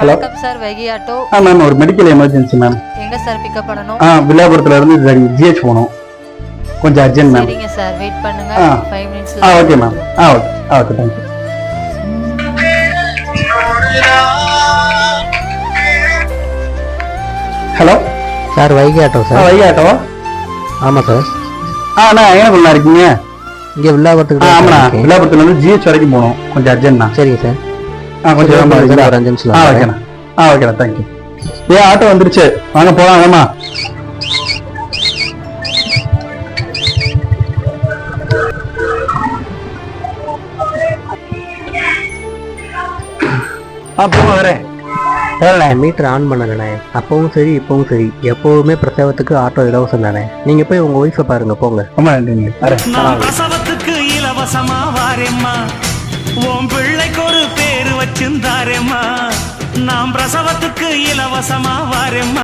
Hello sir Vaigai auto. Ma'am ஒரு medical emergency ma'am. எங்க sir pickup பண்ணனும்? வில்லாபுரத்துல இருந்து ஜிஹெச் போகணும். கொஞ்சம் அர்ஜென்ட் மேம். சரிங்க சார், வெயிட் பண்ணுங்க. 5 மினிட்ஸ்ல. Okay ma'am. Okay okay thank you. Hello sir Vaigai auto sir. Vaigai ஆட்டோவா? ஆமாம் சார். அண்ணா எங்கே பண்ணா இருக்கீங்க? இங்கே வில்லாபுரத்துக்கு. ஆமாண்ணா, வில்லாபுரத்துல இருந்து ஜிஹெச் வரைக்கும் போகணும். கொஞ்சம் அர்ஜென்ட்ண்ணா. சரிங்க சார். கொஞ்சம் ஒரு 5 நிமிஷம். ஓகேண்ணா. ஓகேண்ணா தேங்க்யூ. ஆட்டோ வந்துருச்சு, வாங்க போலாம். வேமா போங்க வரேன். மீட்டர் ஆன் பண்ணலண்ணே. அப்பவும் சரி இப்பவும் சரி எப்பவுமே பிரசவத்துக்கு ஆட்டோ இலவசம் தானே. நீங்க போய் உங்க ஒய்ஃபை பாருங்க போங்க. ரொம்ப நன்றி. பிரசவத்துக்கு இலவசமா வாரேம்மா, உன் பிள்ளைக்கு ஒரு பேரு வச்சிருந்தாரேம்மா. நாம் பிரசவத்துக்கு இலவசமா வாரேம்மா.